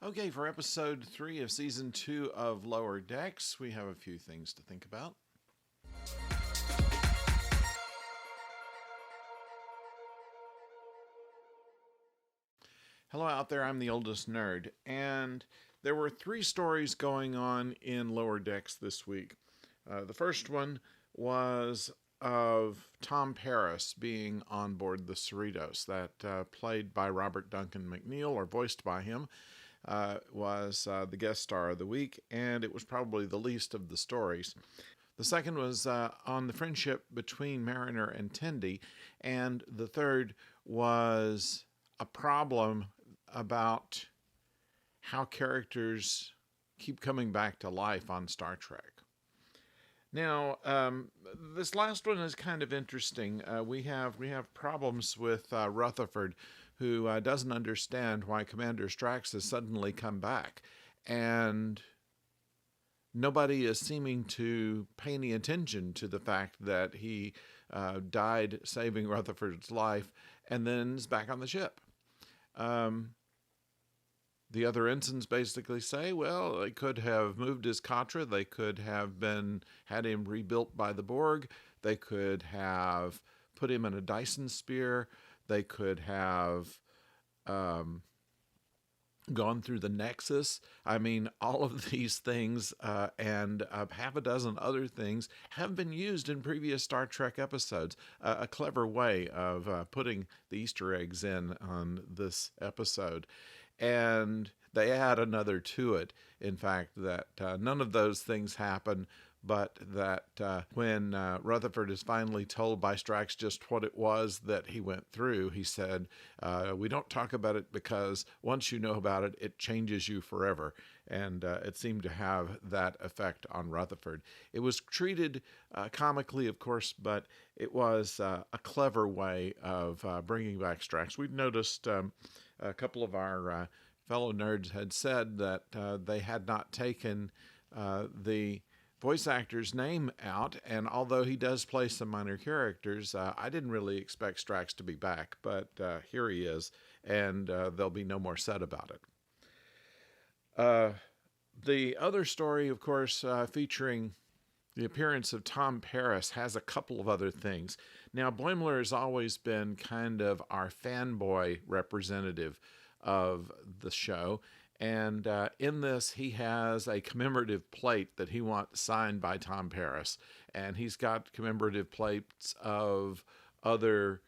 Okay, for episode 3 of season 2 of Lower Decks, we have a few things to think about. Hello out there, I'm the oldest nerd, and there were 3 stories going on in Lower Decks this week. The first one was of Tom Paris being on board the Cerritos, that played by Robert Duncan McNeil, or voiced by him, was the guest star of the week, and it was probably the least of the stories. The second was on the friendship between Mariner and Tendi, and the third was a problem about how characters keep coming back to life on Star Trek. Now, this last one is kind of interesting. We have problems with Rutherford, who doesn't understand why Commander Strax has suddenly come back, and nobody is seeming to pay any attention to the fact that he died saving Rutherford's life and then is back on the ship. The other ensigns basically say, well, they could have moved his Katra, they could have had him rebuilt by the Borg, they could have put him in a Dyson sphere, they could have gone through the Nexus. I mean, all of these things and half a dozen other things have been used in previous Star Trek episodes. A clever way of putting the Easter eggs in on this episode. And they add another to it, in fact, that none of those things happen, but that when Rutherford is finally told by Strax just what it was that he went through, he said, we don't talk about it because once you know about it, it changes you forever. And it seemed to have that effect on Rutherford. It was treated comically, of course, but it was a clever way of bringing back Strax. We've noticed a couple of our fellow nerds had said that they had not taken the voice actor's name out, and although he does play some minor characters, I didn't really expect Strax to be back, but here he is, and there'll be no more said about it. The other story, of course, featuring the appearance of Tom Paris, has a couple of other things. Now, Boimler has always been kind of our fanboy representative of the show, and in this, he has a commemorative plate that he wants signed by Tom Paris. And he's got commemorative plates of other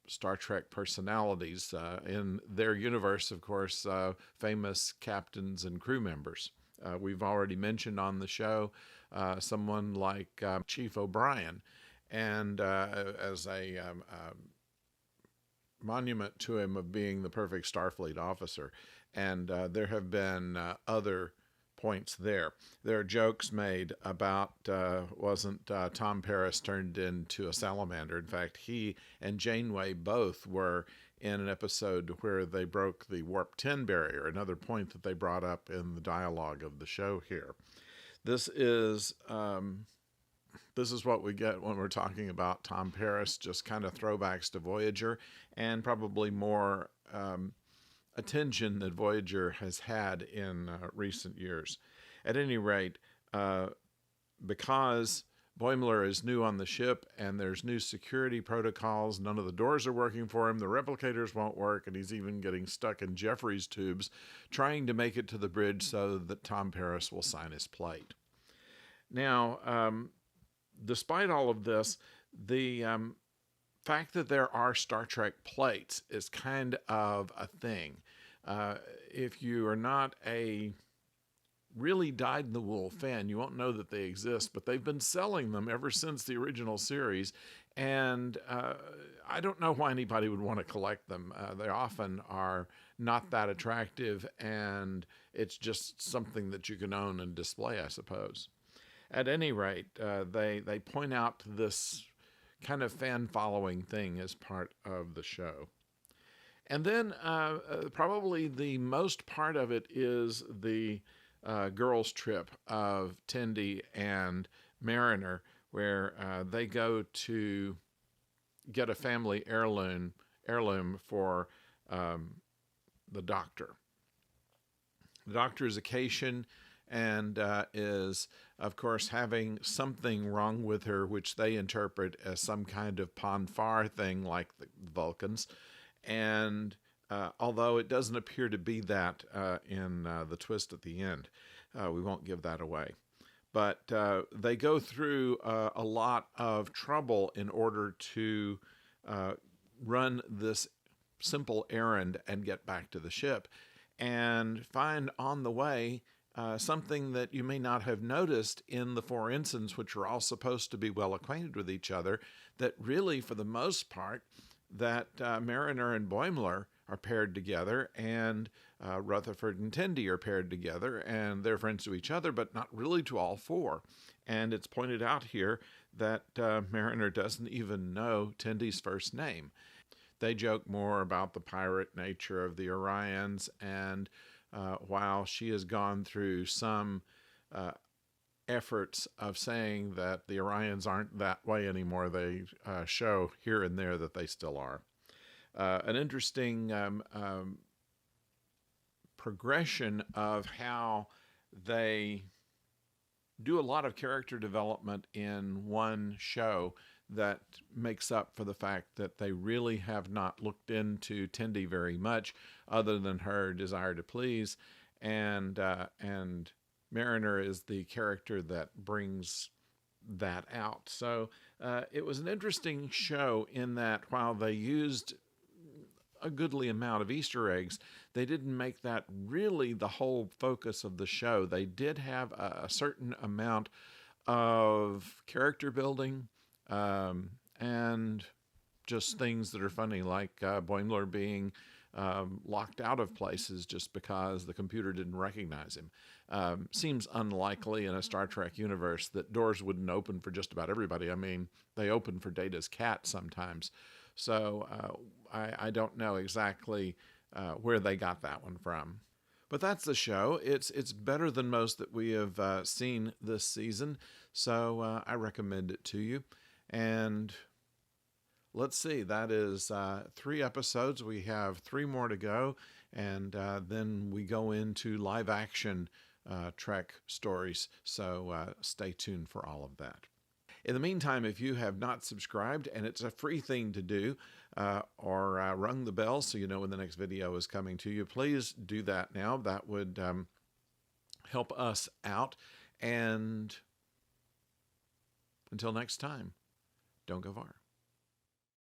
Star Trek personalities in their universe, of course, famous captains and crew members. We've already mentioned on the show someone like Chief O'Brien. And as a monument to him of being the perfect Starfleet officer. And there have been other points there. There are jokes made about wasn't Tom Paris turned into a salamander. In fact, he and Janeway both were in an episode where they broke the Warp 10 barrier, another point that they brought up in the dialogue of the show here. This is what we get when we're talking about Tom Paris, just kind of throwbacks to Voyager, and probably more attention that Voyager has had in recent years. At any rate, because Boimler is new on the ship and there's new security protocols, none of the doors are working for him, the replicators won't work, and he's even getting stuck in Jeffries tubes trying to make it to the bridge so that Tom Paris will sign his plate. Now, despite all of this, the fact that there are Star Trek plates is kind of a thing. If you are not a really dyed-in-the-wool fan, you won't know that they exist, but they've been selling them ever since the original series, and I don't know why anybody would want to collect them. They often are not that attractive, and it's just something that you can own and display, I suppose. At any rate, they point out this kind of fan-following thing as part of the show. And then probably the most part of it is the girls' trip of Tendi and Mariner, where they go to get a family heirloom for the Doctor. The Doctor is a Cation and is, of course, having something wrong with her, which they interpret as some kind of Ponfar thing like the Vulcans. And although it doesn't appear to be that in the twist at the end, we won't give that away. But they go through a lot of trouble in order to run this simple errand and get back to the ship, and find on the way something that you may not have noticed in the four ensigns, which are all supposed to be well acquainted with each other, that really, for the most part, that Mariner and Boimler are paired together, and Rutherford and Tendi are paired together, and they're friends to each other, but not really to all four. And it's pointed out here that Mariner doesn't even know Tendi's first name. They joke more about the pirate nature of the Orions, and while she has gone through some efforts of saying that the Orions aren't that way anymore, they show here and there that they still are. An interesting progression of how they do a lot of character development in one show that makes up for the fact that they really have not looked into Tendi very much, other than her desire to please, and Mariner is the character that brings that out. So it was an interesting show in that while they used a goodly amount of Easter eggs, they didn't make that really the whole focus of the show. They did have a certain amount of character building and just things that are funny, like Boimler being locked out of places just because the computer didn't recognize him. Seems unlikely in a Star Trek universe that doors wouldn't open for just about everybody. I mean, they open for Data's cat sometimes. So I don't know exactly where they got that one from. But that's the show. It's better than most that we have seen this season, so I recommend it to you. And let's see, that is 3 episodes. We have 3 more to go, and then we go into live action Trek stories, so stay tuned for all of that. In the meantime, if you have not subscribed, and it's a free thing to do, or rung the bell so you know when the next video is coming to you, please do that now. That would help us out. And until next time, don't go far.